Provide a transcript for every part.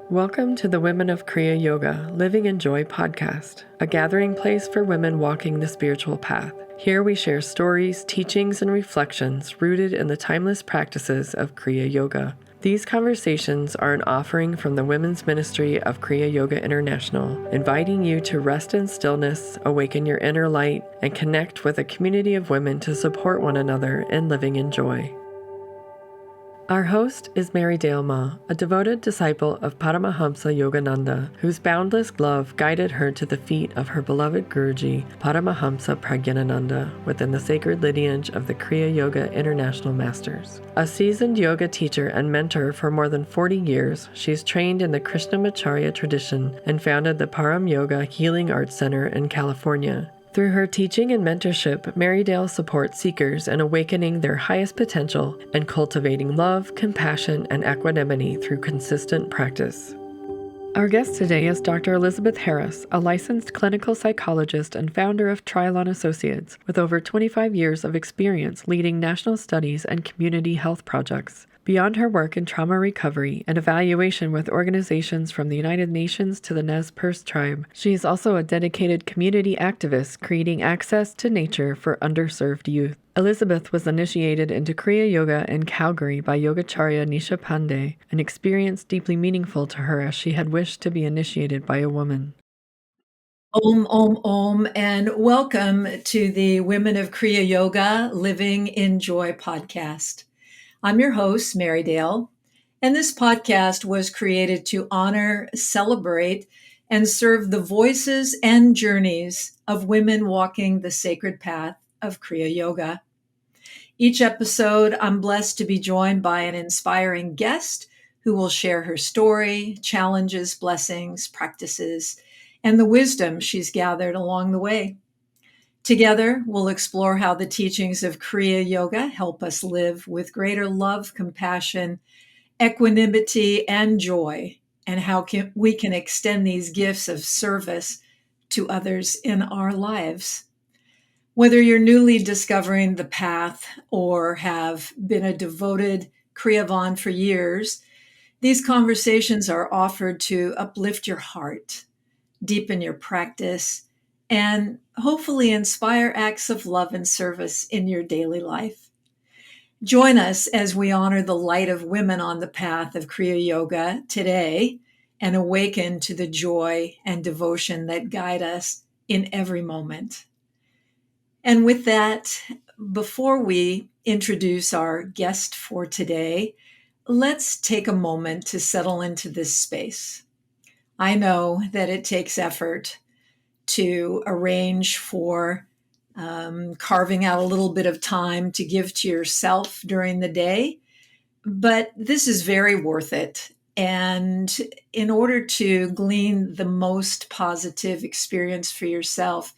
Welcome to the Women of Kriya Yoga Living in Joy podcast, a gathering place for women walking the spiritual path. Here we share stories, teachings, and reflections rooted in the timeless practices of Kriya Yoga. These conversations are an offering from the Women's Ministry of Kriya Yoga International, inviting you to rest in stillness, awaken your inner light, and connect with a community of women to support one another in living in joy. Our host is Marydale Ma, a devoted disciple of Paramahamsa Yogananda, whose boundless love guided her to the feet of her beloved Guruji, Paramahamsa Pragyanananda, within the sacred lineage of the Kriya Yoga International Masters. A seasoned yoga teacher and mentor for more than 40 years, she's trained in the Krishnamacharya tradition and founded the Param Yoga Healing Arts Center in California. Through her teaching and mentorship, Marydale supports seekers in awakening their highest potential and cultivating love, compassion, and equanimity through consistent practice. Our guest today is Dr. Elizabeth Harris, a licensed clinical psychologist and founder of Trilon Associates, with over 25 years of experience leading national studies and community health projects. Beyond her work in trauma recovery and evaluation with organizations from the United Nations to the Nez Perce tribe, she is also a dedicated community activist creating access to nature for underserved youth. Elizabeth was initiated into Kriya Yoga in Calgary by Yogacharya Nisha Pandey, an experience deeply meaningful to her as she had wished to be initiated by a woman. Om, and welcome to the Women of Kriya Yoga Living in Joy podcast. I'm your host, Marydale, and this podcast was created to honor, celebrate, and serve the voices and journeys of women walking the sacred path of Kriya Yoga. Each episode, I'm blessed to be joined by an inspiring guest who will share her story, challenges, blessings, practices, and the wisdom she's gathered along the way. Together, we'll explore how the teachings of Kriya Yoga help us live with greater love, compassion, equanimity, and joy, and how we can extend these gifts of service to others in our lives. Whether you're newly discovering the path or have been a devoted Kriyavan for years, these conversations are offered to uplift your heart, deepen your practice, and hopefully inspire acts of love and service in your daily life. Join us as we honor the light of women on the path of Kriya Yoga today and awaken to the joy and devotion that guide us in every moment. And with that, before we introduce our guest for today, let's take a moment to settle into this space. I know that it takes effort to arrange for carving out a little bit of time to give to yourself during the day, but this is very worth it. And in order to glean the most positive experience for yourself,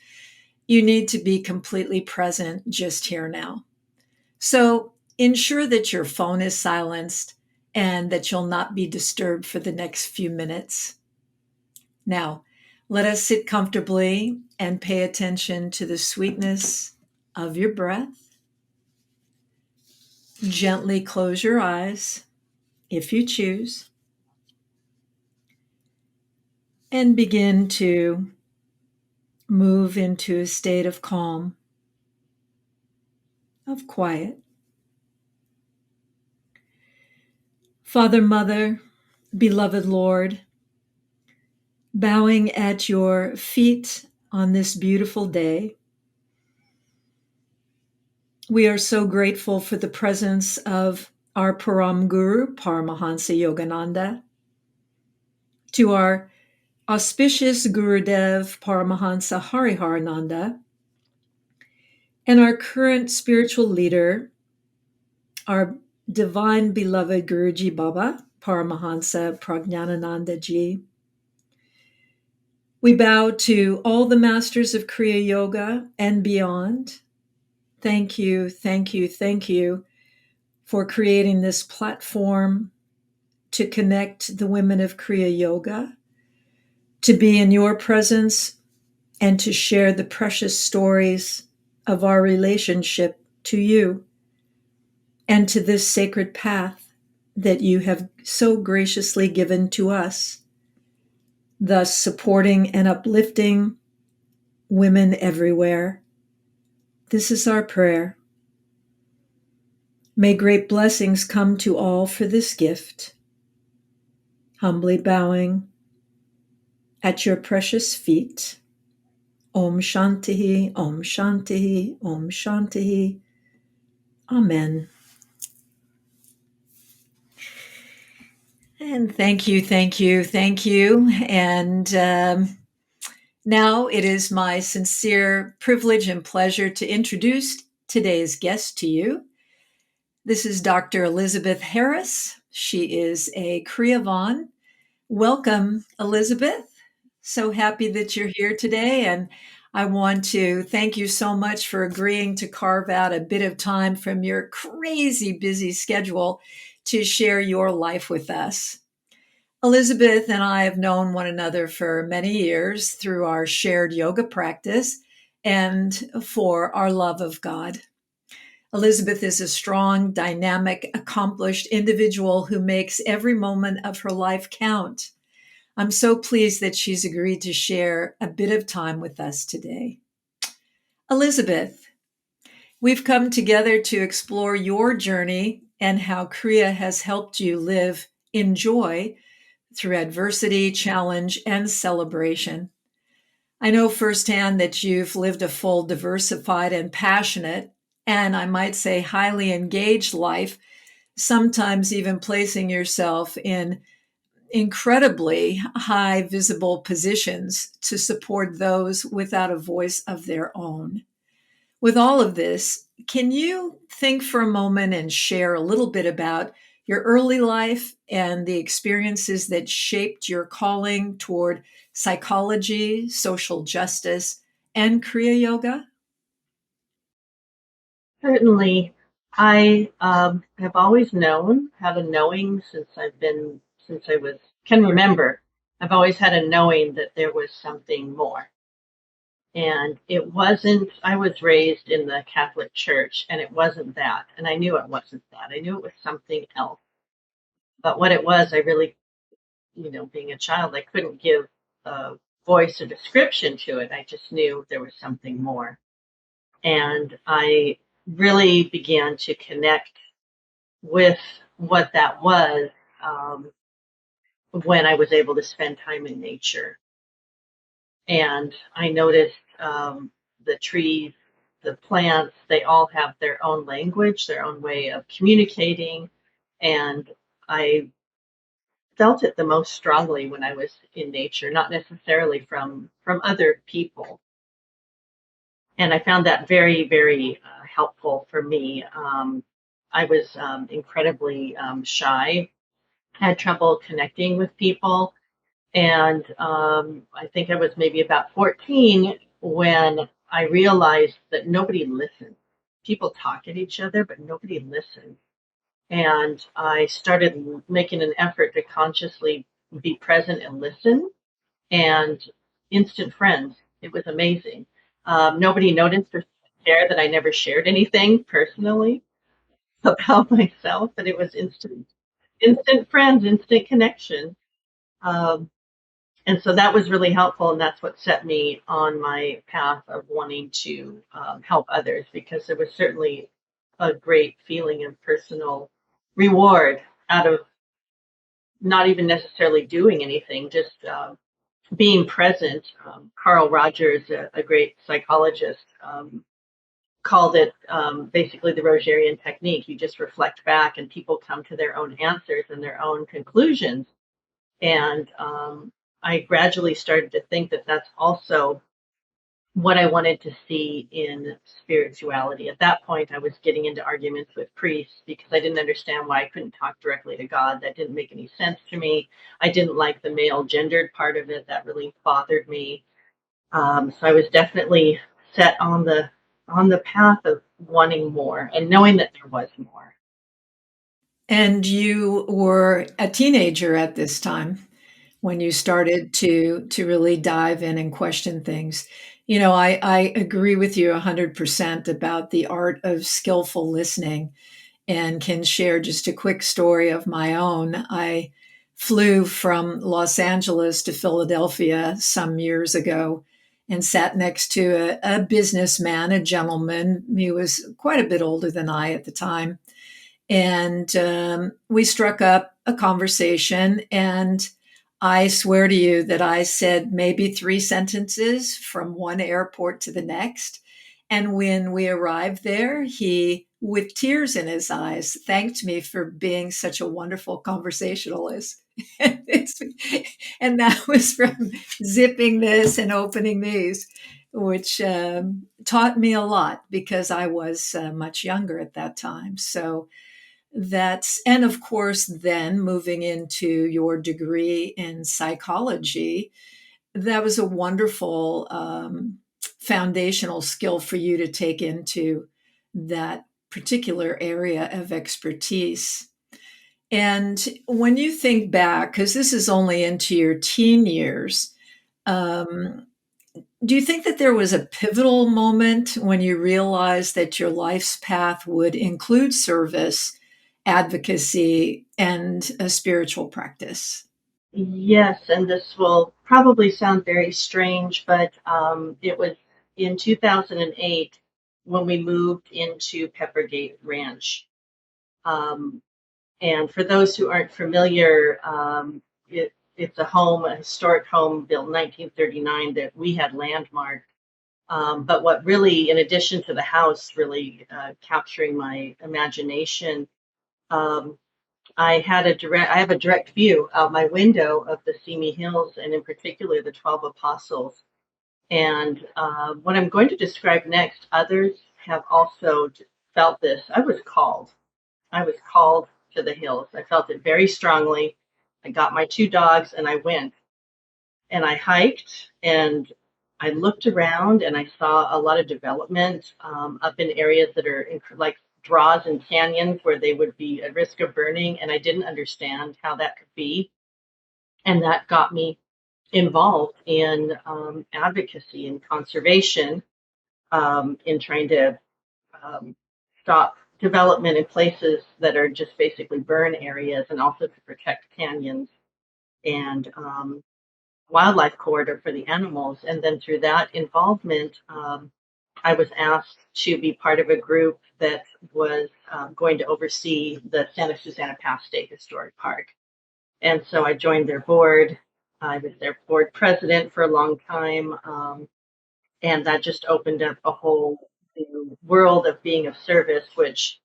you need to be completely present just here now. So ensure that your phone is silenced and that you'll not be disturbed for the next few minutes. Now, let us sit comfortably and pay attention to the sweetness of your breath. Gently close your eyes if you choose, and begin to move into a state of calm, of quiet. Father, Mother, beloved Lord, bowing at your feet on this beautiful day, we are so grateful for the presence of our Param Guru, Paramahansa Yogananda, to our auspicious Gurudev, Paramahansa Hariharananda, and our current spiritual leader, our divine beloved Guruji Baba, Paramahansa Pragyanananda Ji. We bow to all the masters of Kriya Yoga and beyond. Thank you, thank you, thank you for creating this platform to connect the women of Kriya Yoga, to be in your presence, and to share the precious stories of our relationship to you and to this sacred path that you have so graciously given to us, thus supporting and uplifting women everywhere. This is our prayer. May great blessings come to all for this gift. Humbly bowing at your precious feet. Om Shanti, Om Shanti, Om Shanti. Amen. And thank you, thank you, thank you. And now it is my sincere privilege and pleasure to introduce today's guest to you. This is Dr. Elizabeth Harris. She is a Kriyavan. Welcome, Elizabeth. So happy that you're here today. And I want to thank you so much for agreeing to carve out a bit of time from your crazy busy schedule to share your life with us. Elizabeth and I have known one another for many years through our shared yoga practice and for our love of God. Elizabeth is a strong, dynamic, accomplished individual who makes every moment of her life count. I'm so pleased that she's agreed to share a bit of time with us today. Elizabeth, we've come together to explore your journey and how Kriya has helped you live in joy through adversity, challenge, and celebration. I know firsthand that you've lived a full, diversified, and passionate, and I might say highly engaged life, sometimes even placing yourself in incredibly high visible positions to support those without a voice of their own. With all of this, can you think for a moment and share a little bit about your early life and the experiences that shaped your calling toward psychology, social justice, and Kriya Yoga? Certainly, I have always known, had a knowing since I can remember. I've always had a knowing that there was something more. And it wasn't, I was raised in the Catholic Church, and it wasn't that. And I knew it wasn't that. I knew it was something else. But what it was, I really, being a child, I couldn't give a voice or description to it. I just knew there was something more. And I really began to connect with what that was um, when I was able to spend time in nature. And I noticed the trees, the plants, they all have their own language, their own way of communicating. And I felt it the most strongly when I was in nature, not necessarily from other people. And I found that very, very helpful for me. I was incredibly shy, had trouble connecting with people. And I think I was maybe about 14 when I realized that nobody listened. People talk at each other, but nobody listened. And I started making an effort to consciously be present and listen. And instant friends. It was amazing. Nobody noticed or cared that I never shared anything personally about myself, but it was instant friends, instant connection. Um, and so that was really helpful, and that's what set me on my path of wanting to help others, because there was certainly a great feeling of personal reward out of not even necessarily doing anything, just being present. Carl Rogers, a great psychologist, called it basically the Rogerian technique. You just reflect back, and people come to their own answers and their own conclusions. And I gradually started to think that that's also what I wanted to see in spirituality. At that point, I was getting into arguments with priests because I didn't understand why I couldn't talk directly to God. That didn't make any sense to me. I didn't like the male gendered part of it. That really bothered me. So I was definitely set on the path of wanting more and knowing that there was more. And you were a teenager at this time when you started to really dive in and question things. I agree with you 100% about the art of skillful listening. and can share just a quick story of my own. I flew from Los Angeles to Philadelphia some years ago and sat next to a businessman, a gentleman. He was quite a bit older than I at the time. And we struck up a conversation. And I swear to you that I said maybe 3 sentences from one airport to the next. And when we arrived there, he, with tears in his eyes, thanked me for being such a wonderful conversationalist. And that was from zipping this and opening these, which taught me a lot because I was much younger at that time. So that's, and of course, then moving into your degree in psychology, that was a wonderful foundational skill for you to take into that particular area of expertise. And when you think back, because this is only into your teen years, um, do you think that there was a pivotal moment when you realized that your life's path would include service, advocacy, and a spiritual practice? Yes, and this will probably sound very strange, but it was in 2008 when we moved into Peppergate Ranch. Um, and for those who aren't familiar, it's a home, a historic home built in 1939 that we had landmarked. But what really, in addition to the house really capturing my imagination, um, I have a direct view out my window of the Simi Hills, and in particular the 12 Apostles. And what I'm going to describe next, others have also felt this. I was called. I was called to the hills. I felt it very strongly. I got my 2 dogs and I went. And I hiked and I looked around and I saw a lot of development up in areas that are like draws and canyons where they would be at risk of burning. And I didn't understand how that could be. And that got me involved in advocacy and conservation, in trying to um, stop development in places that are just basically burn areas, and also to protect canyons and wildlife corridor for the animals. And then through that involvement, I was asked to be part of a group that was going to oversee the Santa Susana Pass State Historic Park. And so I joined their board. I was their board president for a long time. And that just opened up a whole new world of being of service, which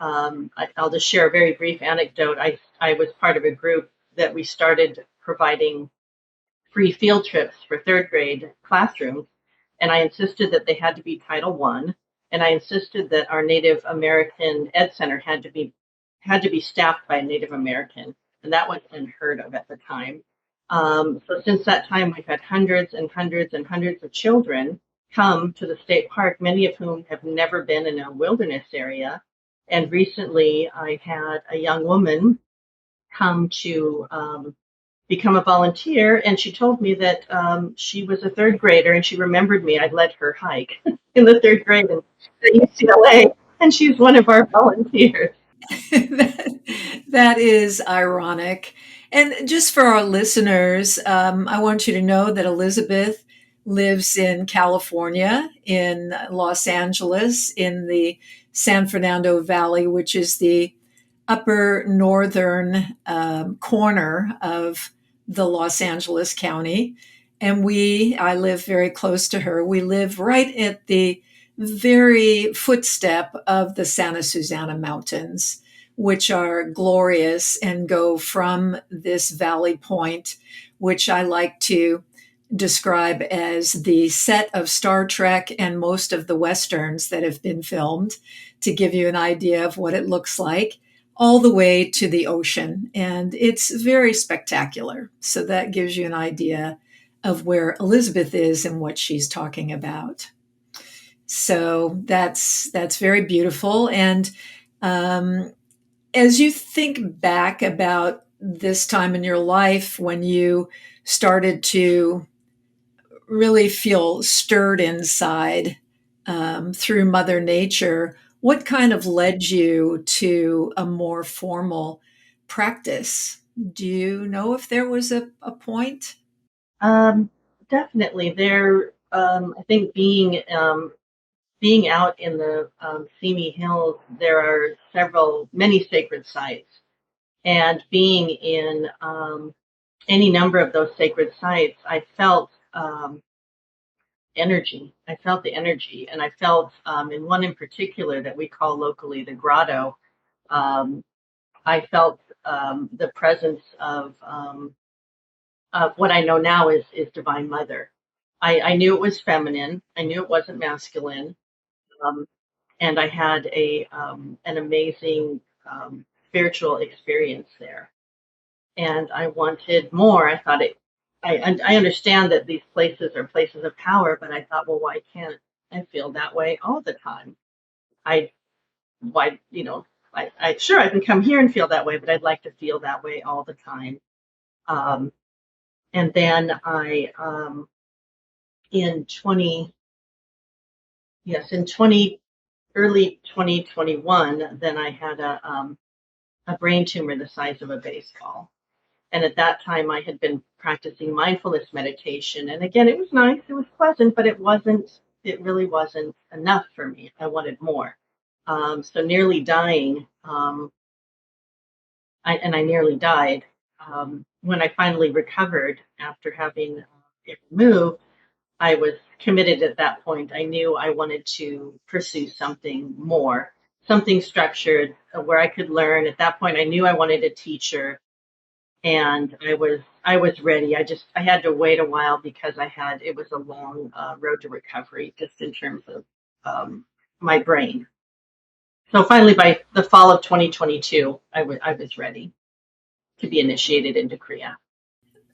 I'll just share a very brief anecdote. I was part of a group that we started providing free field trips for third grade classrooms, and I insisted that they had to be Title I, and I insisted that our Native American Ed Center had to be staffed by a Native American, and that was unheard of at the time. So since that time, we've had hundreds and hundreds and hundreds of children come to the state park, many of whom have never been in a wilderness area. And recently, I had a young woman come to become a volunteer, and she told me that she was a third grader and she remembered me. I led her hike in the third grade at UCLA, and she's one of our volunteers. That is ironic. And just for our listeners, I want you to know that Elizabeth lives in California, in Los Angeles, in the San Fernando Valley, which is the upper northern corner of the Los Angeles County. And I live very close to her. We live right at the very footstep of the Santa Susana Mountains, which are glorious and go from this valley point, which I like to describe as the set of Star Trek and most of the Westerns that have been filmed, to give you an idea of what it looks like, all the way to the ocean. And it's very spectacular. So that gives you an idea of where Elizabeth is and what she's talking about. So that's very beautiful. And as you think back about this time in your life when you started to really feel stirred inside through Mother Nature, What kind of led you to a more formal practice? Do you know if there was a point? Um, Definitely. I think being out in the Simi Hills, there are many sacred sites, and being in any number of those sacred sites, I felt energy. I felt the energy, and I felt in one in particular that we call locally the grotto. Um, I felt the presence of what I know now is Divine Mother. I knew it was feminine. I knew it wasn't masculine, um, and I had an amazing spiritual experience there. And I wanted more. I thought it. I understand that these places are places of power, but I thought, well, why can't I feel that way all the time? I why I sure I can come here and feel that way, but I'd like to feel that way all the time. Um, and then I in 20 yes in 20 early 2021, then I had a brain tumor the size of a baseball. And at that time, I had been practicing mindfulness meditation. And again, it was nice, it was pleasant, but it really wasn't enough for me. I wanted more. So nearly dying, I nearly died. When I finally recovered after having it removed, I was committed at that point. I knew I wanted to pursue something more, something structured where I could learn. At that point, I knew I wanted a teacher, and I was ready. I had to wait a while because it was a long road to recovery, just in terms of my brain. So finally, by the fall of 2022, I was ready to be initiated into Kriya.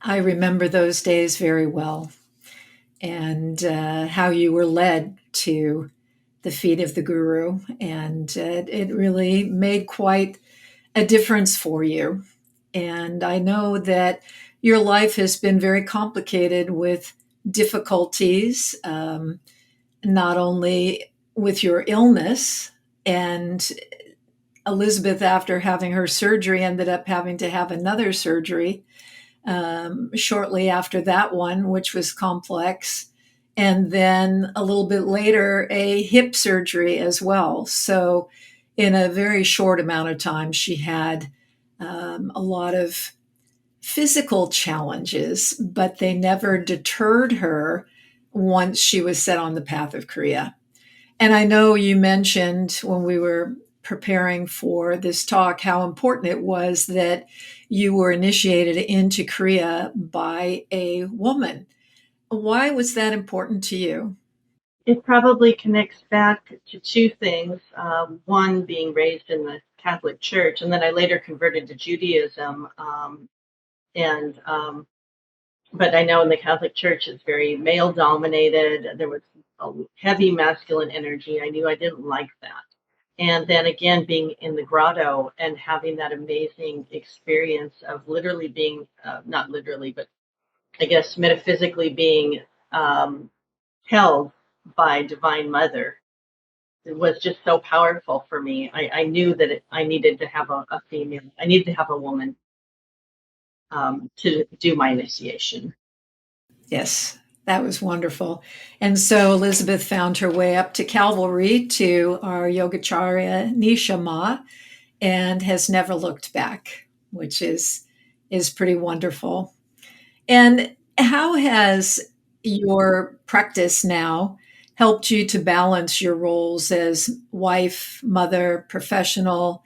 I remember those days very well, and how you were led to the feet of the guru. And it really made quite a difference for you. And I know that your life has been very complicated with difficulties, not only with your illness, and Elizabeth, after having her surgery, ended up having to have another surgery shortly after that one, which was complex. And then a little bit later, a hip surgery as well. So, in a very short amount of time, she had a lot of physical challenges, but they never deterred her once she was set on the path of Kriya. And I know you mentioned when we were preparing for this talk how important it was that you were initiated into Kriya by a woman. Why was that important to you? It probably connects back to two things. One, being raised in the Catholic Church, and then I later converted to Judaism. And But I know in the Catholic Church it's very male dominated. There was a heavy masculine energy. I knew I didn't like that. And then again, being in the grotto and having that amazing experience of literally being, not literally, but I guess metaphysically being um, held by Divine Mother, it was just so powerful for me. I knew that I needed to have a female, I needed to have a woman to do my initiation. Yes, that was wonderful. And so Elizabeth found her way up to Calvary to our Yogacharya Nisha Ma and has never looked back, which is pretty wonderful. And how has your practice now helped you to balance your roles as wife, mother, professional?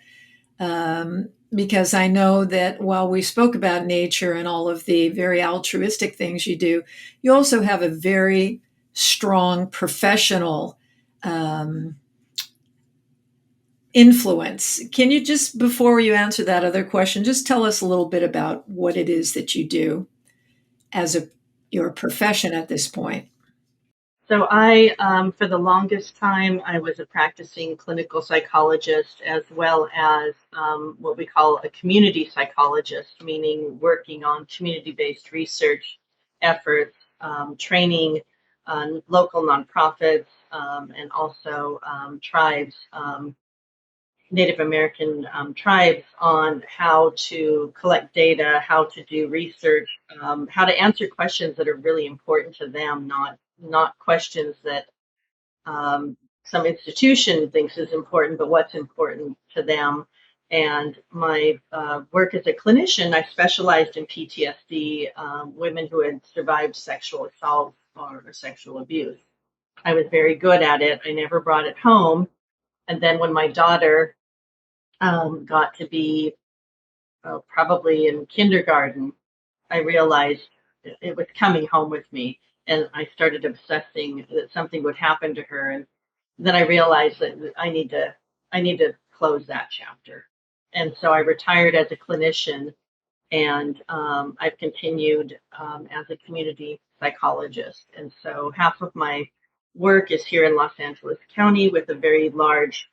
Because I know that while we spoke about nature and all of the very altruistic things you do, you also have a very strong professional um, influence. Can you just, before you answer that other question, just tell us a little bit about what it is that you do as your profession at this point? So for the longest time, I was a practicing clinical psychologist as well as what we call a community psychologist, meaning working on community-based research efforts, training local nonprofits, and also tribes Native American tribes on how to collect data, how to do research, how to answer questions that are really important to them, not questions that some institution thinks is important, but what's important to them. And my work as a clinician, I specialized in PTSD, women who had survived sexual assault or sexual abuse. I was very good at it. I never brought it home. And then when my daughter got to be probably in kindergarten, I realized it was coming home with me. And I started obsessing that something would happen to her. And then I realized that I need to close that chapter. And so I retired as a clinician, and I've continued as a community psychologist. And so half of my work is here in Los Angeles County with a very large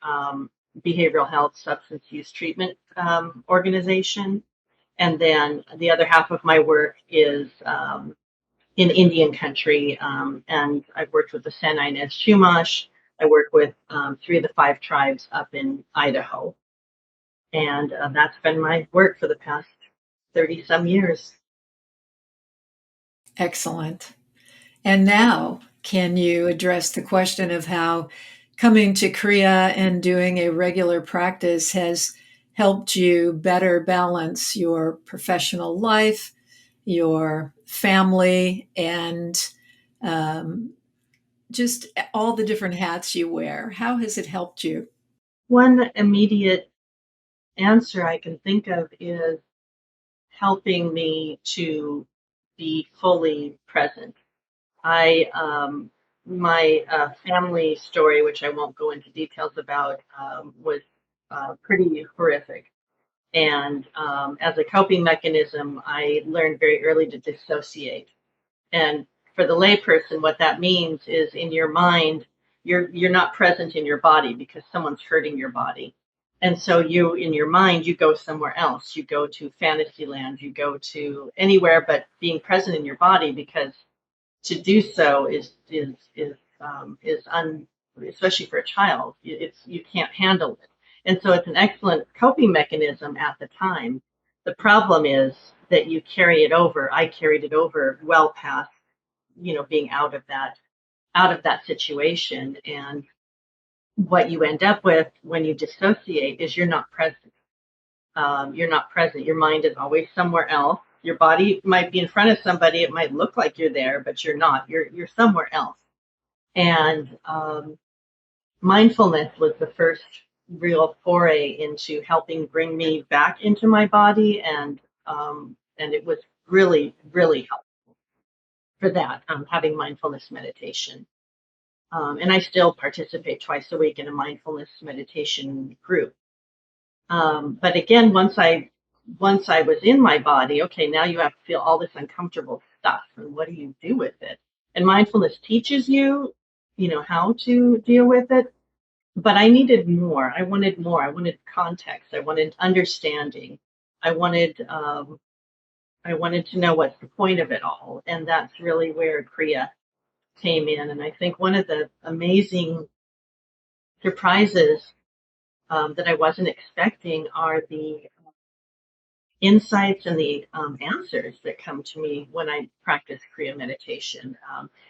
behavioral health substance use treatment organization. And then the other half of my work is in Indian country, and I've worked with the Sanai Nez Chumash. I work with 3 of the 5 tribes up in Idaho, and that's been my work for the past 30 some years. Excellent. And now, can you address the question of how coming to Kriya and doing a regular practice has helped you better balance your professional life, your family, and just all the different hats you wear? How has it helped you? One immediate answer I can think of is helping me to be fully present. I my family story, which I won't go into details about, was pretty horrific. And as a coping mechanism, I learned very early to dissociate. And for the layperson, what that means is in your mind, you're not present in your body because someone's hurting your body. And so you, in your mind, you go somewhere else. You go to fantasy land. You go to anywhere but being present in your body, because to do so is especially for a child, it's you can't handle it. And so it's an excellent coping mechanism at the time. The problem is that you carry it over. I carried it over well past, being out of that situation. And what you end up with when you dissociate is you're not present. You're not present. Your mind is always somewhere else. Your body might be in front of somebody. It might look like you're there, but you're not. You're somewhere else. And mindfulness was the first real foray into helping bring me back into my body, and it was really, really helpful for that. Having mindfulness meditation, and I still participate twice a week in a mindfulness meditation group. But again, once I was in my body, okay, now you have to feel all this uncomfortable stuff, and what do you do with it? And mindfulness teaches you, how to deal with it. But I needed more. I wanted more. I wanted context. I wanted understanding. I wanted, um, I wanted to know what's the point of it all, and that's really where Kriya came in. And I think one of the amazing surprises that I wasn't expecting are the insights and the answers that come to me when I practice Kriya meditation.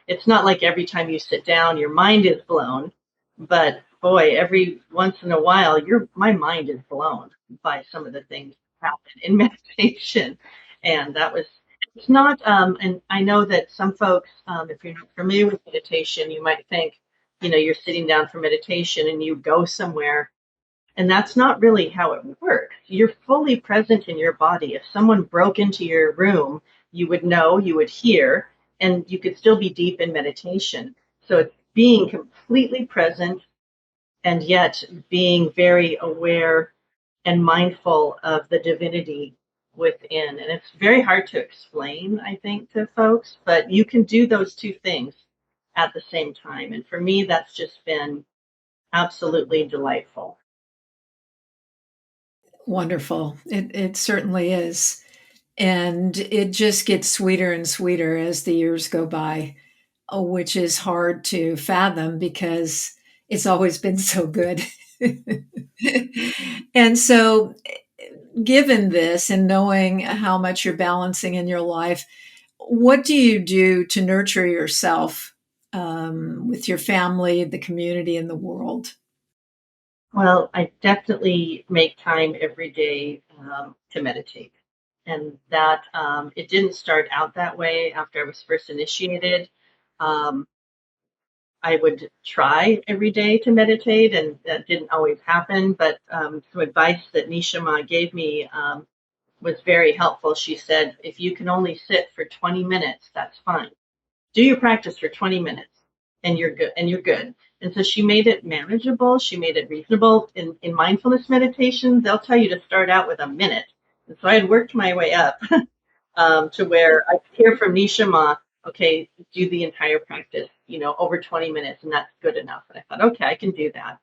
It's not like every time you sit down, your mind is blown, but boy, every once in a while, my mind is blown by some of the things that happen in meditation. And it's not, and I know that some folks, if you're not familiar with meditation, you might think, you're sitting down for meditation and you go somewhere, and that's not really how it works. You're fully present in your body. If someone broke into your room, you would know, you would hear, and you could still be deep in meditation. So it's being completely present and yet being very aware and mindful of the divinity within. And it's very hard to explain, I think, to folks, but you can do those two things at the same time. And for me, that's just been absolutely delightful. Wonderful. It certainly is. And it just gets sweeter and sweeter as the years go by, which is hard to fathom because it's always been so good. And so, given this and knowing how much you're balancing in your life, what do you do to nurture yourself with your family, the community, and the world? Well, I definitely make time every day to meditate. And that it didn't start out that way after I was first initiated. Um, I would try every day to meditate, and that didn't always happen. But some advice that Nisha Ma gave me was very helpful. She said, if you can only sit for 20 minutes, that's fine. Do your practice for 20 minutes and you're good and you're good. And so she made it manageable. She made it reasonable. In mindfulness meditation, they'll tell you to start out with a minute. And so I had worked my way up to where I hear from Nisha Ma, okay, do the entire practice, over 20 minutes, and that's good enough. And I thought, okay, I can do that.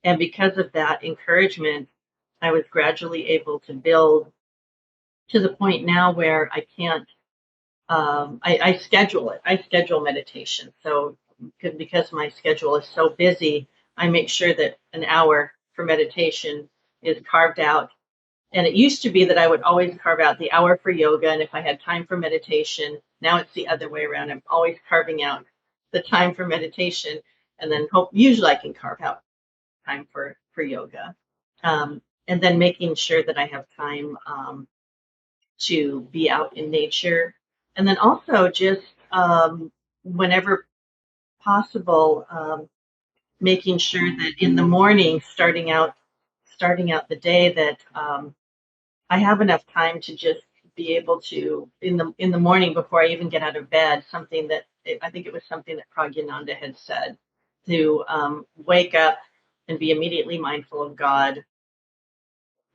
And because of that encouragement, I was gradually able to build to the point now where I can't I schedule it. I schedule meditation. So because my schedule is so busy, I make sure that an hour for meditation is carved out. And it used to be that I would always carve out the hour for yoga. And if I had time for meditation, now it's the other way around. I'm always carving out the time for meditation. And then usually I can carve out time for yoga. And then making sure that I have time to be out in nature. And then also just whenever possible, making sure that in the morning, starting out the day, that I have enough time to just be able to in the morning before I even get out of bed. Something that I think it was something that Pragyananda had said, to wake up and be immediately mindful of God.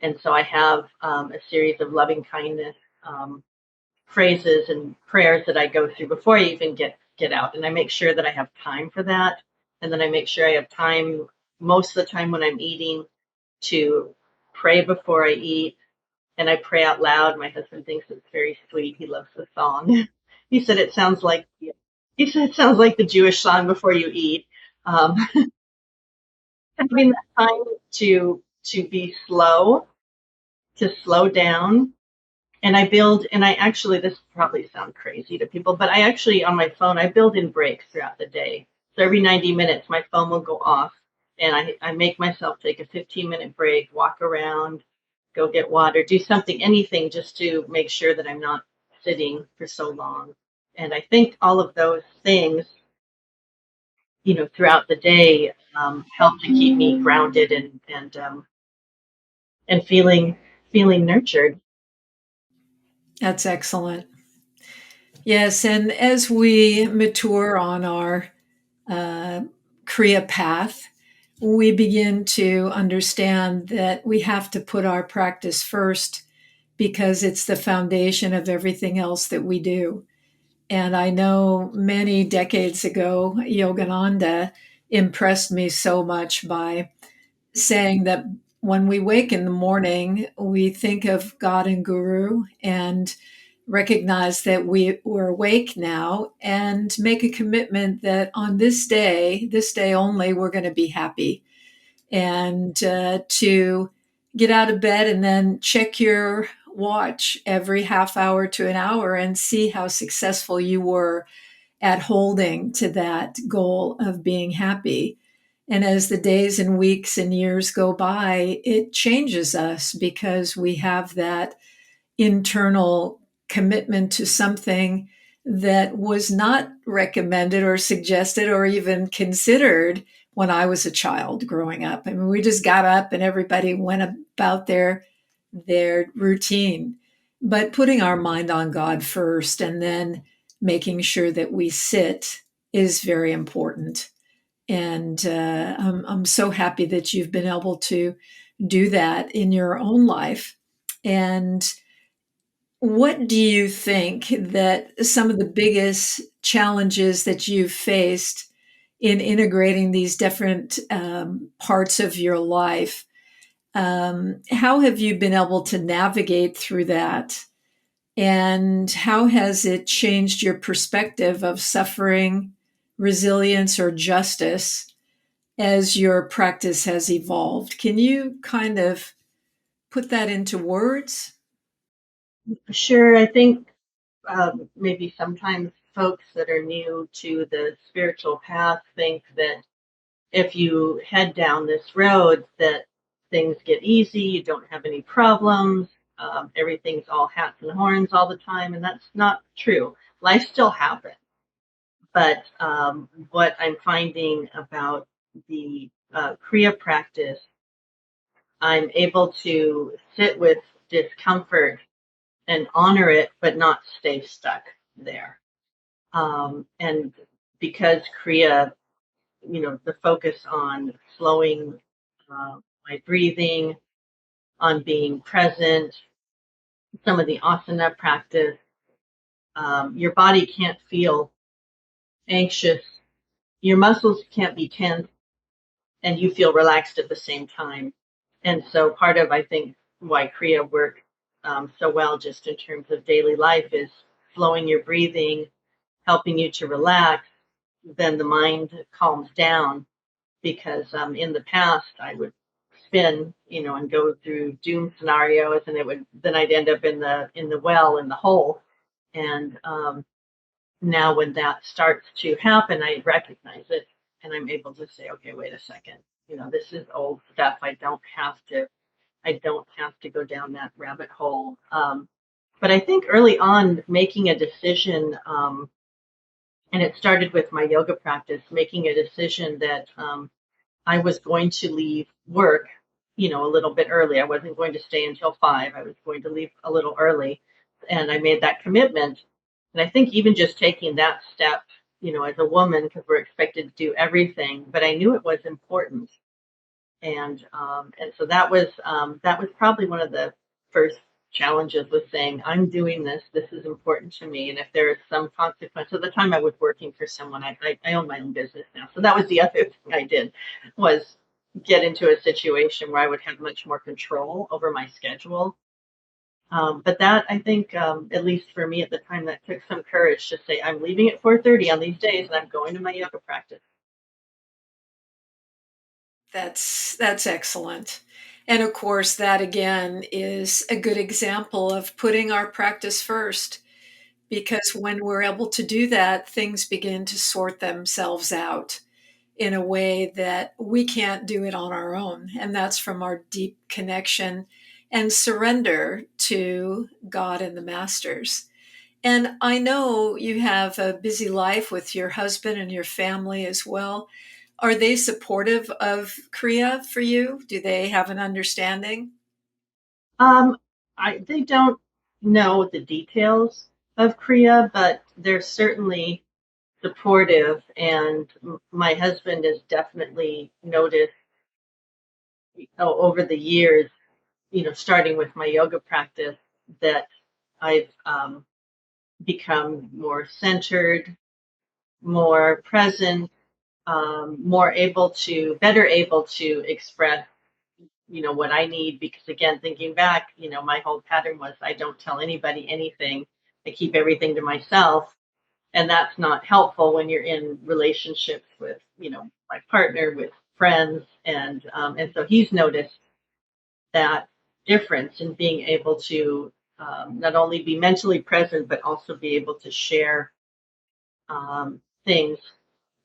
And so I have a series of loving kindness phrases and prayers that I go through before I even get out, and I make sure that I have time for that, and then I make sure I have time most of the time when I'm eating to pray before I eat, and I pray out loud. My husband thinks it's very sweet. He loves the song. He said it sounds like the Jewish song before you eat. Um, Having that time to be slow, to slow down. And I actually, this probably sounds crazy to people, but I actually, on my phone, I build in breaks throughout the day. So every 90 minutes, my phone will go off, and I make myself take a 15-minute break, walk around, go get water, do something, anything, just to make sure that I'm not sitting for so long. And I think all of those things, throughout the day, help to keep me grounded and feeling nurtured. That's excellent. Yes, and as we mature on our uh, Kriya path, we begin to understand that we have to put our practice first because it's the foundation of everything else that we do. And I know many decades ago, Yogananda impressed me so much by saying that when we wake in the morning, we think of God and Guru and recognize that we're awake now and make a commitment that on this day only, we're going to be happy. And to get out of bed and then check your watch every half hour to an hour and see how successful you were at holding to that goal of being happy. And as the days and weeks and years go by, it changes us because we have that internal commitment to something that was not recommended or suggested or even considered when I was a child growing up. I mean, we just got up and everybody went about their routine. But putting our mind on God first and then making sure that we sit is very important. And I'm so happy that you've been able to do that in your own life. And what do you think that some of the biggest challenges that you've faced in integrating these different parts of your life? How have you been able to navigate through that? And how has it changed your perspective of suffering, resilience, or justice as your practice has evolved. Can you kind of put that into words? Sure, I think maybe sometimes folks that are new to the spiritual path think that if you head down this road, that things get easy, you don't have any problems, everything's all hats and horns all the time, and that's not true. Life still happens. But what I'm finding about the Kriya practice, I'm able to sit with discomfort and honor it, but not stay stuck there. And because Kriya, the focus on slowing my breathing, on being present, some of the asana practice, your body can't feel anxious, your muscles can't be tense, and you feel relaxed at the same time. And so part of, I think, why Kriya works so well just in terms of daily life is slowing your breathing, helping you to relax, then the mind calms down because in the past I would spin, and go through doom scenarios, and then I'd end up in the well in the hole. And now when that starts to happen, I recognize it and I'm able to say, okay, wait a second, this is old stuff. I don't have to go down that rabbit hole. But I think early on, making a decision, and it started with my yoga practice, making a decision that I was going to leave work, a little bit early. I wasn't going to stay until 5. I was going to leave a little early, and I made that commitment. And I think even just taking that step, as a woman, because we're expected to do everything, but I knew it was important. And so that was probably one of the first challenges, was saying, I'm doing this. This is important to me, and if there is some consequence. At the time, I was working for someone. I own my own business now, so that was the other thing I did, was get into a situation where I would have much more control over my schedule. But that, I think, at least for me at the time, that took some courage to say, I'm leaving at 4:30 on these days, and I'm going to my yoga practice. That's excellent. And of course, that again is a good example of putting our practice first, because when we're able to do that, things begin to sort themselves out in a way that we can't do it on our own. And that's from our deep connection and surrender to God and the masters. And I know you have a busy life with your husband and your family as well. Are they supportive of Kriya for you? Do they have an understanding? Um, they don't know the details of Kriya, but they're certainly supportive. And my husband has definitely noticed, over the years, starting with my yoga practice, that I've become more centered, more present, better able to express, what I need. Because again, thinking back, my whole pattern was, I don't tell anybody anything. I keep everything to myself. And that's not helpful when you're in relationships with, my partner, with friends. And so he's noticed that difference in being able to not only be mentally present, but also be able to share things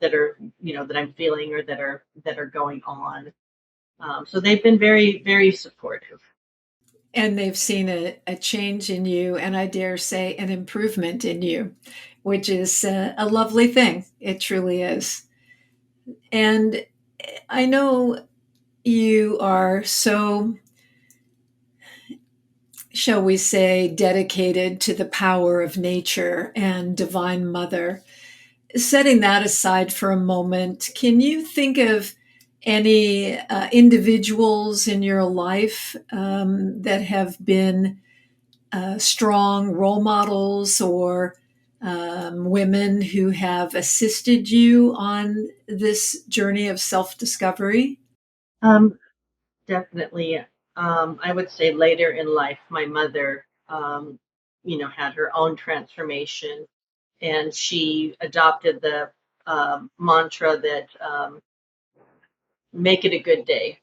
that are, that I'm feeling, or that are going on. So they've been very, very supportive. And they've seen a change in you, and I dare say an improvement in you, which is a lovely thing. It truly is. And I know you are so, shall we say, dedicated to the power of nature and Divine Mother. Setting that aside for a moment, can you think of any individuals in your life that have been strong role models, or women who have assisted you on this journey of self discovery? Um, Definitely. I would say later in life, my mother, had her own transformation, and she adopted the mantra that make it a good day.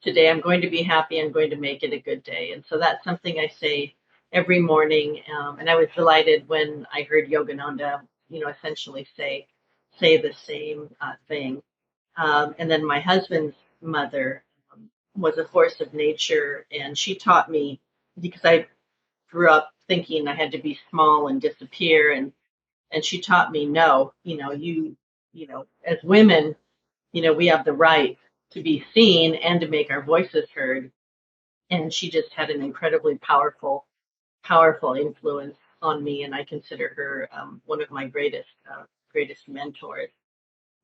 Today I'm going to be happy. I'm going to make it a good day. And so that's something I say every morning. And I was delighted when I heard Yogananda, essentially say the same thing. And then my husband's mother was a force of nature, and she taught me, because I grew up thinking I had to be small and disappear, and she taught me, no, as women, we have the right to be seen and to make our voices heard. And she just had an incredibly powerful influence on me, and I consider her one of my greatest mentors.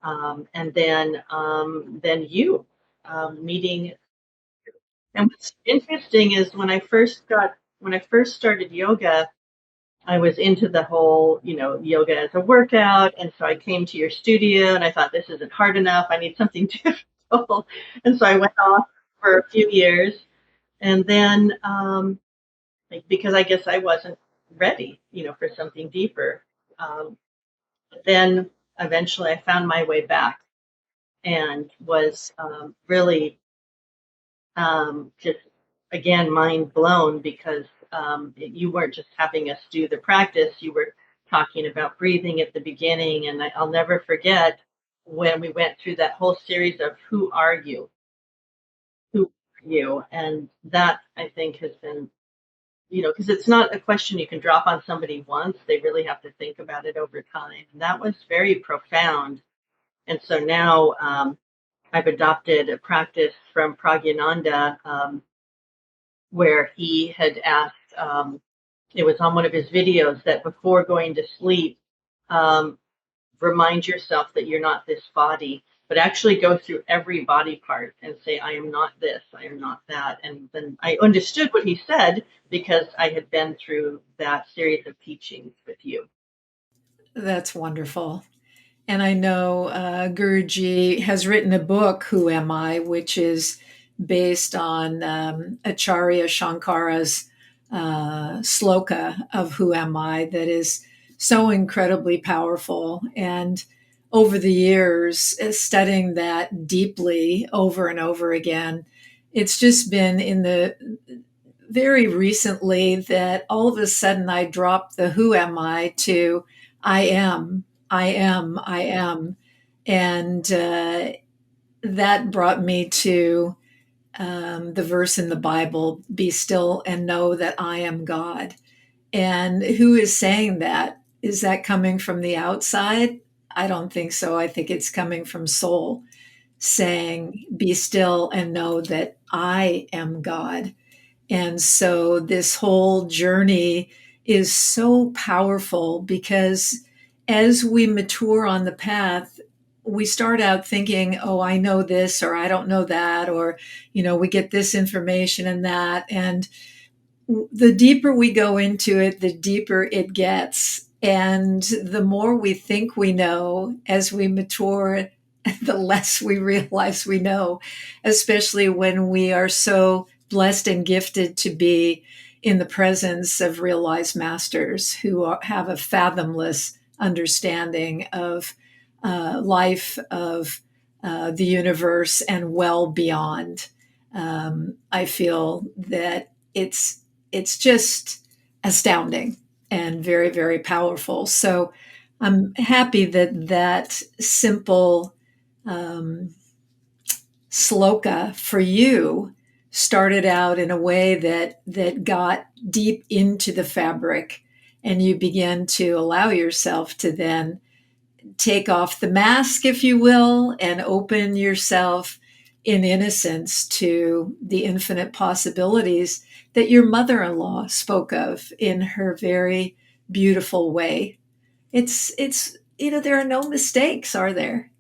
And then you meeting. And what's interesting is when I first started yoga, I was into the whole, yoga as a workout. And so I came to your studio and I thought, this isn't hard enough. I need something difficult. And so I went off for a few years. And then, because I guess I wasn't ready, for something deeper. But then eventually I found my way back and was really just again mind blown, because you weren't just having us do the practice, you were talking about breathing at the beginning. And I'll never forget when we went through that whole series of who are you, and that I think has been, because it's not a question you can drop on somebody once. They really have to think about it over time, and that was very profound. And so now I've adopted a practice from Pragyananda, where he had asked, it was on one of his videos, that before going to sleep, um, remind yourself that you're not this body, but actually go through every body part and say, I am not this, I am not that. And then I understood what he said, because I had been through that series of teachings with you. That's wonderful. And I know Guruji has written a book, Who Am I, which is based on Acharya Shankara's sloka of Who Am I, that is so incredibly powerful. And over the years, studying that deeply over and over again, it's just been in the very recently that all of a sudden I dropped the who am I to I am, I am, I am. And that brought me to the verse in the Bible, be still and know that I am God. And who is saying that? Is that coming from the outside? I don't think so. I think it's coming from soul saying, be still and know that I am God. And so this whole journey is so powerful, because as we mature on the path, we start out thinking, oh, I know this, or I don't know that, or, we get this information and that. And the deeper we go into it, the deeper it gets. And the more we think we know as we mature, the less we realize we know, especially when we are so blessed and gifted to be in the presence of realized masters who have a fathomless understanding of life, of the universe, and well beyond. I feel that it's just astounding and very, very powerful. So I'm happy that that simple um, sloka for you started out in a way that got deep into the fabric, and you began to allow yourself to then take off the mask, if you will, and open yourself in innocence to the infinite possibilities that your mother-in-law spoke of in her very beautiful way. It's there are no mistakes, are there?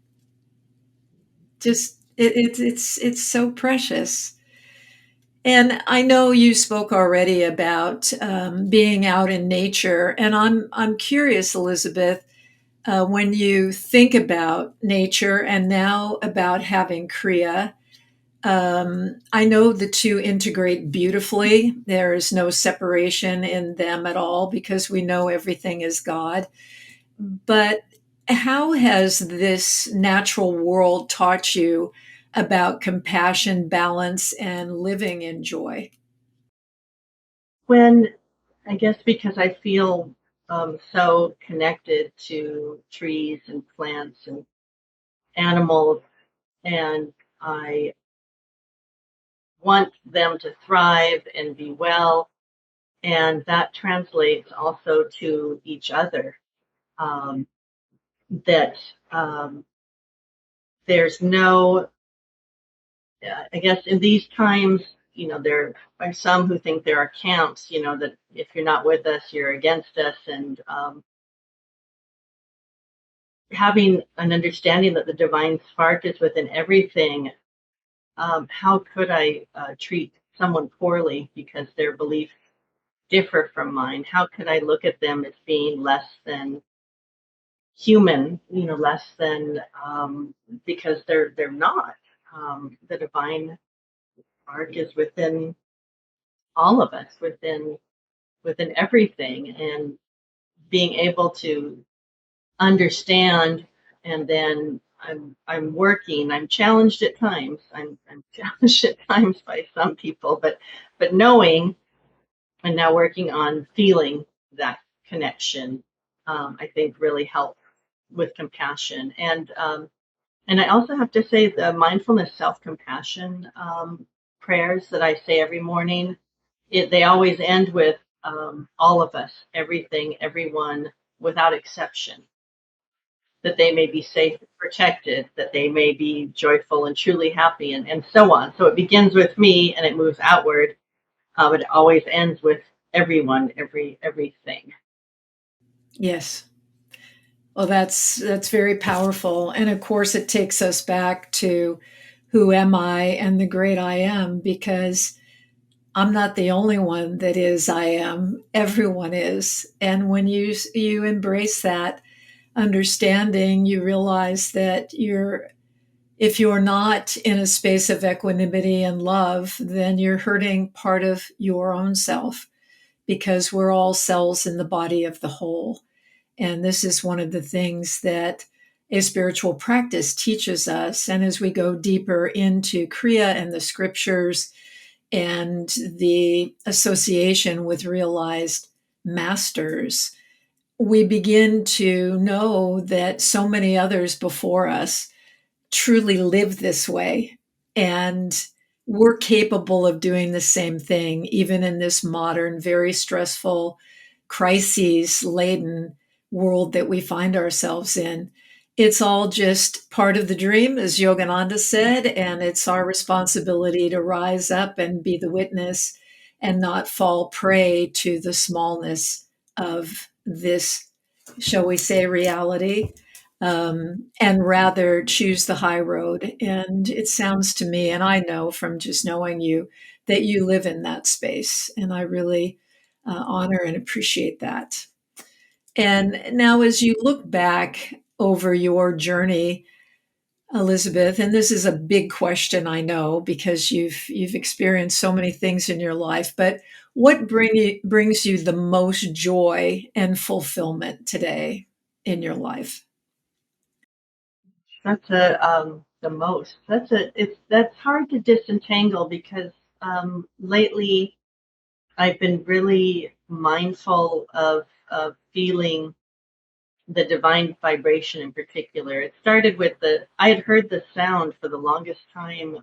Just it's so precious. And I know you spoke already about being out in nature, and I'm curious, Elizabeth, when you think about nature and now about having Kriya. I know the two integrate beautifully. There is no separation in them at all, because we know everything is God. But how has this natural world taught you about compassion, balance, and living in joy? When, I guess because I feel so connected to trees and plants and animals, and I want them to thrive and be well, and that translates also to each other. Um, that there's no, I guess in these times, there are some who think there are camps, that if you're not with us, you're against us, and having an understanding that the divine spark is within everything. How could I treat someone poorly because their beliefs differ from mine? How could I look at them as being less than human? Less than because they're not. The divine spark is within all of us, within everything, and being able to understand. And then I'm challenged at times. I'm challenged at times by some people, but knowing and now working on feeling that connection, I think really helps with compassion. And I also have to say the mindfulness self-compassion prayers that I say every morning, they always end with all of us, everything, everyone, without exception, that they may be safe and protected, that they may be joyful and truly happy, and so on. So it begins with me and it moves outward, but it always ends with everyone, everything. Yes. Well, that's very powerful. And of course, it takes us back to who am I and the great I am, because I'm not the only one that is I am. Everyone is. And when you embrace that understanding, you realize that if you're not in a space of equanimity and love, then you're hurting part of your own self, because we're all cells in the body of the whole. And this is one of the things that a spiritual practice teaches us. And as we go deeper into Kriya and the scriptures and the association with realized masters, we begin to know that so many others before us truly live this way. And we're capable of doing the same thing, even in this modern, very stressful, crises laden world that we find ourselves in. It's all just part of the dream, as Yogananda said, and it's our responsibility to rise up and be the witness and not fall prey to the smallness of this, shall we say, reality, and rather choose the high road. And it sounds to me, and I know from just knowing you, that you live in that space. And I really honor and appreciate that. And now, as you look back over your journey, Elizabeth, and this is a big question, I know, because you've experienced so many things in your life, but what brings you the most joy and fulfillment today in your life? That's the most. That's hard to disentangle because lately I've been really mindful of feeling the divine vibration in particular. It started with I had heard the sound for the longest time,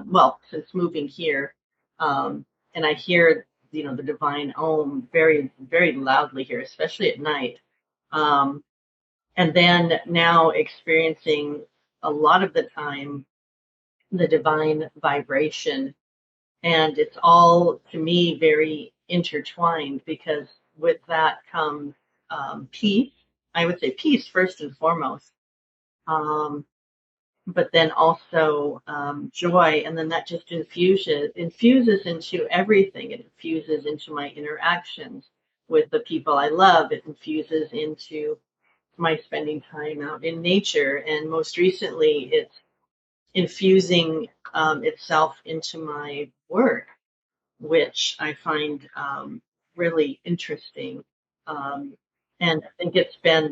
well, since moving here, and I hear, the divine Om very, very loudly here, especially at night. Um, and then now experiencing a lot of the time the divine vibration, and it's all to me very intertwined because with that comes peace. I would say peace first and foremost, um, but then also joy, and then that just infuses into everything. It infuses into my interactions with the people I love. It infuses into my spending time out in nature, and most recently, it's infusing itself into my work, which I find really interesting. Um, and I think it's been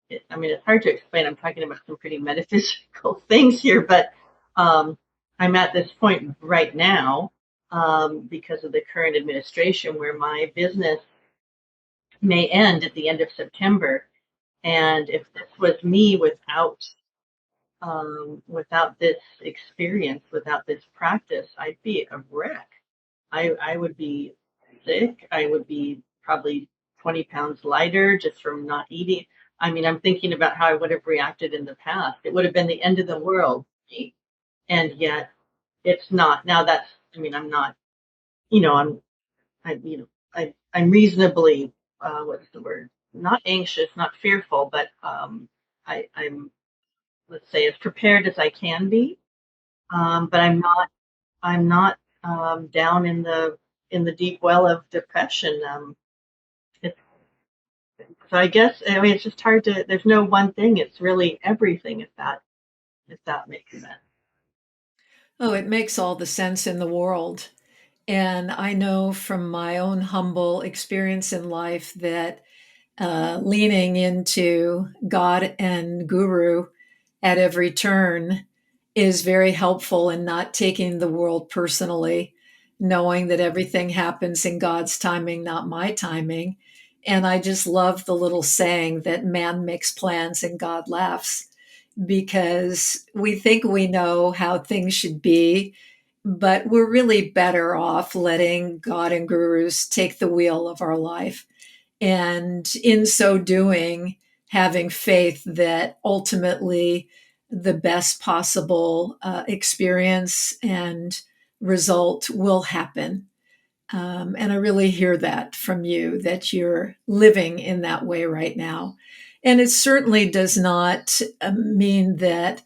it's hard to explain. I'm talking about some pretty metaphysical things here, but I'm at this point right now because of the current administration where my business may end at the end of September. And if this was me without this experience, without this practice, I'd be a wreck. I would be sick. I would be probably 20 pounds lighter just from not eating. I mean, I'm thinking about how I would have reacted in the past. It would have been the end of the world. And yet it's not. Now I'm not, you know, I'm reasonably, what's the word? Not anxious, not fearful, but I'm, let's say, as prepared as I can be. But I'm not down in the deep well of depression. It's, so I guess it's just hard to. There's no one thing. It's really everything. If that makes sense. Oh, it makes all the sense in the world. And I know from my own humble experience in life that leaning into God and Guru at every turn is very helpful in not taking the world personally, knowing that everything happens in God's timing, not my timing. And I just love the little saying that man makes plans and God laughs, because we think we know how things should be, but we're really better off letting God and gurus take the wheel of our life. And in so doing, having faith that ultimately the best possible experience and result will happen. And I really hear that from you, that you're living in that way right now. And it certainly does not mean that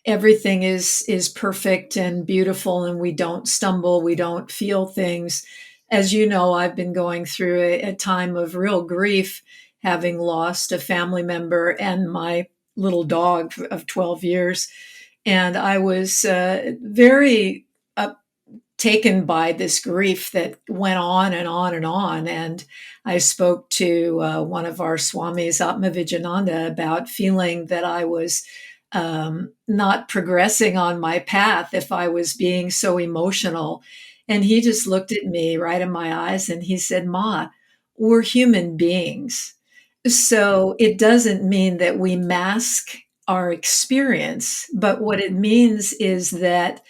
everything is perfect and beautiful and we don't stumble, we don't feel things. As you know, I've been going through a time of real grief, having lost a family member and my little dog of 12 years. And I was very taken by this grief that went on and on and on. And I spoke to one of our swamis, Atma Vijayananda, about feeling that I was not progressing on my path if I was being so emotional. And he just looked at me right in my eyes and he said, Ma, we're human beings. So it doesn't mean that we mask our experience, but what it means is that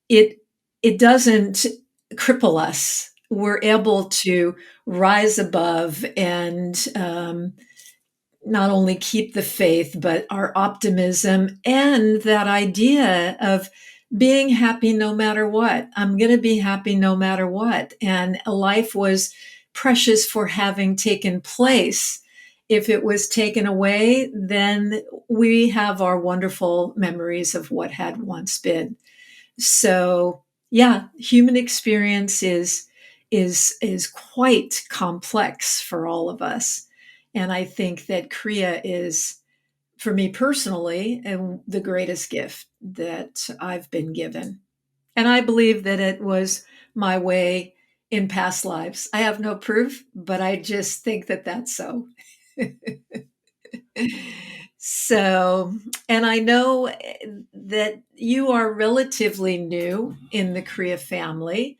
it it doesn't cripple us. We're able to rise above and not only keep the faith, but our optimism and that idea of being happy no matter what. I'm going to be happy no matter what. And life was precious for having taken place. If it was taken away, then we have our wonderful memories of what had once been. So yeah, human experience is quite complex for all of us. And I think that Kriya is, for me personally, the greatest gift that I've been given. And I believe that it was my way in past lives. I have no proof, but I just think that that's so. So, and I know that you are relatively new in the Kriya family.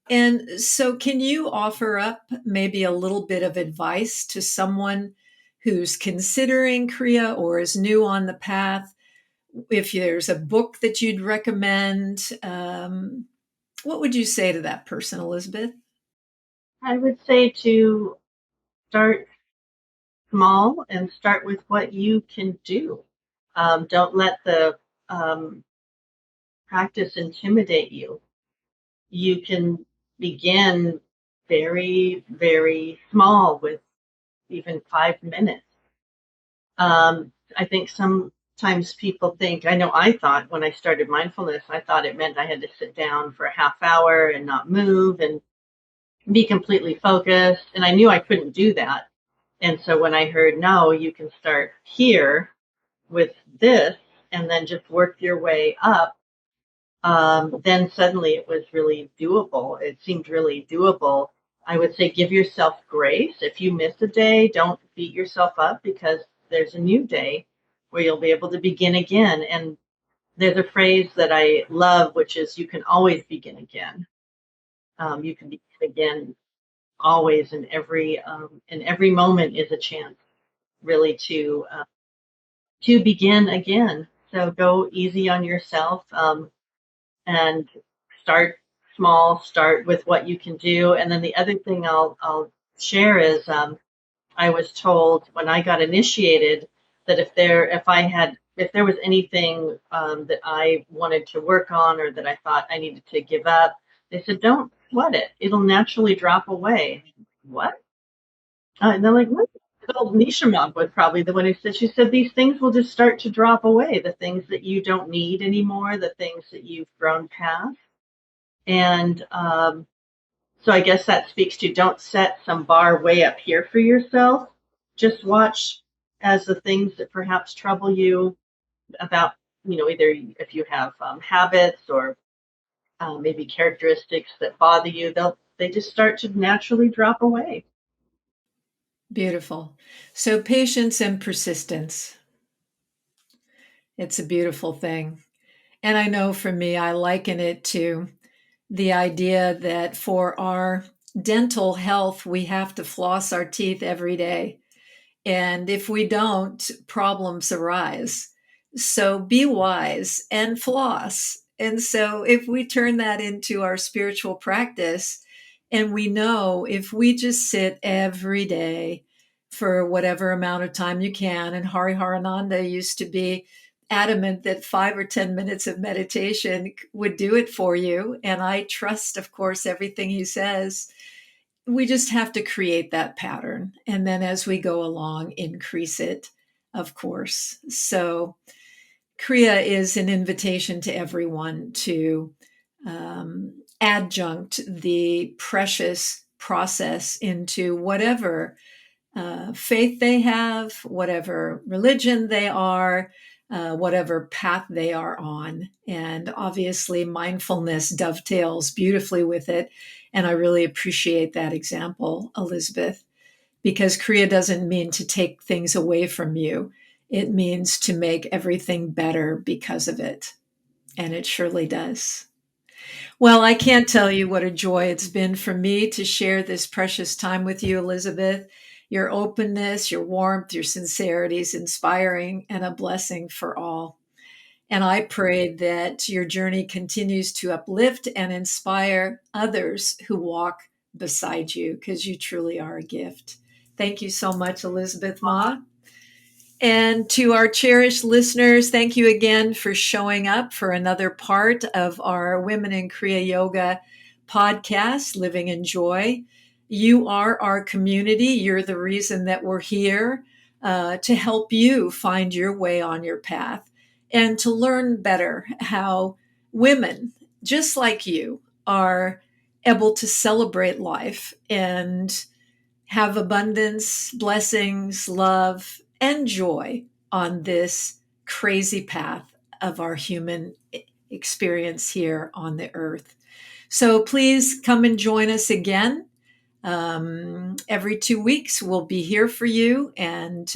And so, can you offer up maybe a little bit of advice to someone who's considering Kriya or is new on the path? If there's a book that you'd recommend, what would you say to that person, Elizabeth? I would say to start small and start with what you can do. Don't let the practice intimidate you. You can begin very, very small with even 5 minutes. I think sometimes people think, I know I thought when I started mindfulness, I thought it meant I had to sit down for a half hour and not move and be completely focused. And I knew I couldn't do that. And so when I heard, no, you can start here with this and then just work your way up, then suddenly it was really doable. It seemed really doable. I would say give yourself grace. If you miss a day, don't beat yourself up because there's a new day where you'll be able to begin again. And there's a phrase that I love, which is you can always begin again. You can begin again always, and every moment is a chance really to begin again. So go easy on yourself, and start small. Start with what you can do. And then the other thing I'll share is I was told when I got initiated that if there was anything that I wanted to work on or that I thought I needed to give up, they said, don't sweat it. It'll naturally drop away. What? And they're like, what? Well, Nisha Mom was probably the one who said, she said, these things will just start to drop away. The things that you don't need anymore, the things that you've grown past. And so I guess that speaks to don't set some bar way up here for yourself. Just watch as the things that perhaps trouble you about, either if you have habits or maybe characteristics that bother you, they just start to naturally drop away. Beautiful. So patience and persistence. It's a beautiful thing. And I know for me, I liken it to the idea that for our dental health, we have to floss our teeth every day. And if we don't, problems arise. So be wise and floss. And so if we turn that into our spiritual practice, and we know if we just sit every day for whatever amount of time you can, and Hari Harananda used to be adamant that 5 or 10 minutes of meditation would do it for you. And I trust, of course, everything he says. We just have to create that pattern. And then as we go along, increase it, of course. So Kriya is an invitation to everyone to adjunct the precious process into whatever faith they have, whatever religion they are, whatever path they are on. And obviously, mindfulness dovetails beautifully with it. And I really appreciate that example, Elizabeth, because Kriya doesn't mean to take things away from you. It means to make everything better because of it. And it surely does. Well, I can't tell you what a joy it's been for me to share this precious time with you, Elizabeth. Your openness, your warmth, your sincerity is inspiring and a blessing for all. And I pray that your journey continues to uplift and inspire others who walk beside you, because you truly are a gift. Thank you so much, Elizabeth Ma. And to our cherished listeners, thank you again for showing up for another part of our Women in Kriya Yoga podcast, Living in Joy. You are our community. You're the reason that we're here to help you find your way on your path and to learn better how women, just like you, are able to celebrate life and have abundance, blessings, love, and joy on this crazy path of our human experience here on the earth. So please come and join us again. Every 2 weeks, we'll be here for you. And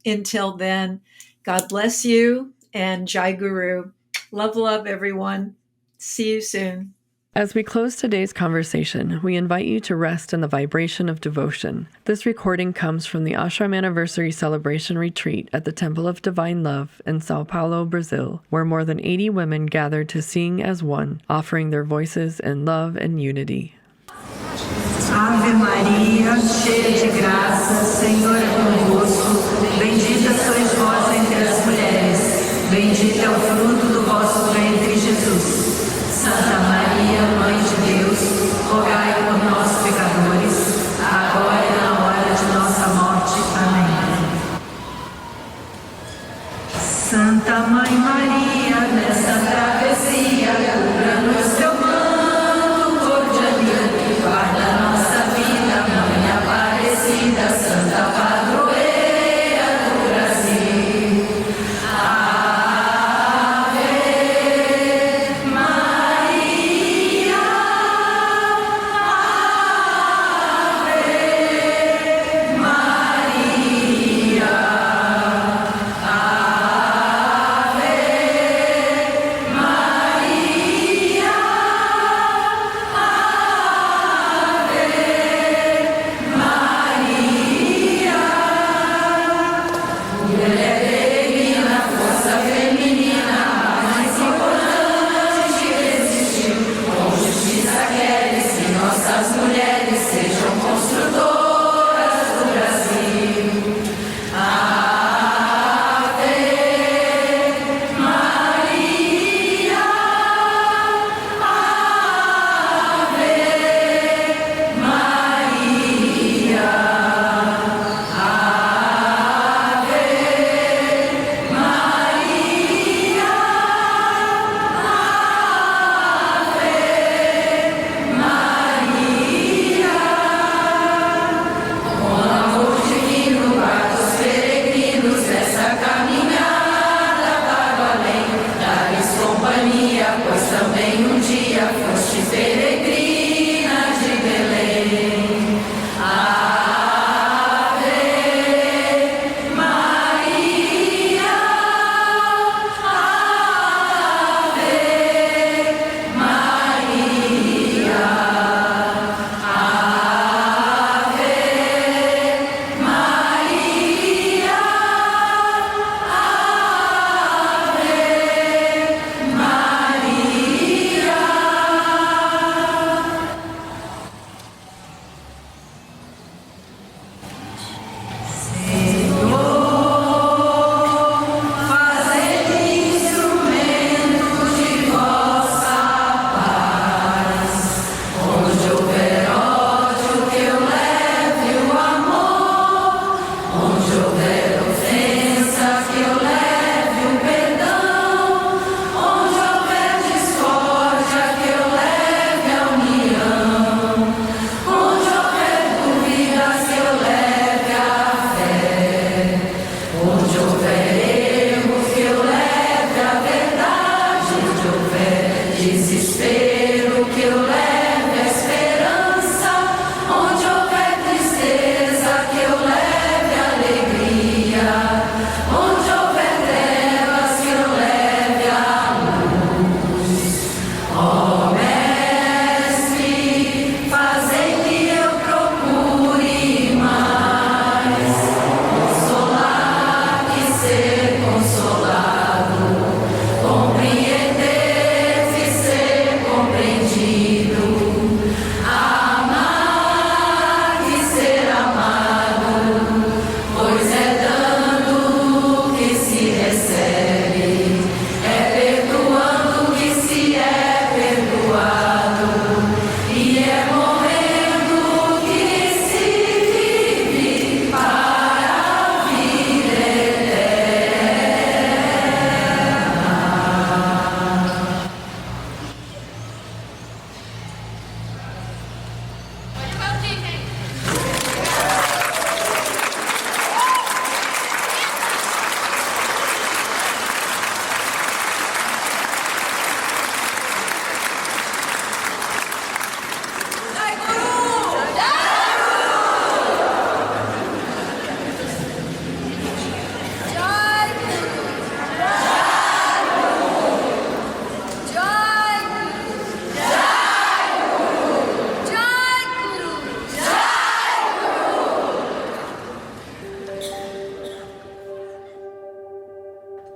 until then, God bless you and Jai Guru. Love, love, everyone. See you soon. As we close today's conversation, we invite you to rest in the vibration of devotion. This recording comes from the Ashram Anniversary Celebration Retreat at the Temple of Divine Love in Sao Paulo, Brazil, where more than 80 women gathered to sing as one, offering their voices in love and unity. Ave Maria, cheia de graça, Senhor é convosco, bendita sois vós entre as mulheres, bendito é o fruto do vosso ventre, Jesus. Santa Maria, Mãe de Deus, rogai por nós, pecadores, agora e na hora de nossa morte. Amém. Santa Mãe Maria, nessa travessia, cubra-nos teu manto cordialito, guarda nossa vida, Mãe Aparecida, Santa Padroeira do Brasil. Maria.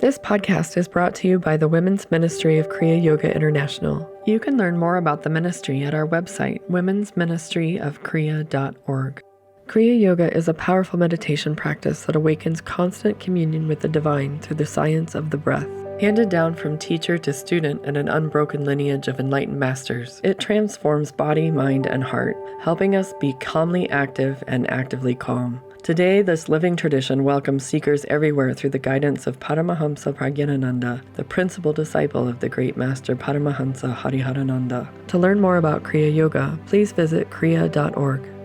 This podcast is brought to you by the Women's Ministry of Kriya Yoga International. You can learn more about the ministry at our website, womensministryofkriya.org. Kriya Yoga is a powerful meditation practice that awakens constant communion with the divine through the science of the breath. Handed down from teacher to student in an unbroken lineage of enlightened masters, it transforms body, mind, and heart, helping us be calmly active and actively calm. Today, this living tradition welcomes seekers everywhere through the guidance of Paramahamsa Pragyanananda, the principal disciple of the great master Paramahamsa Hariharananda. To learn more about Kriya Yoga, please visit kriya.org.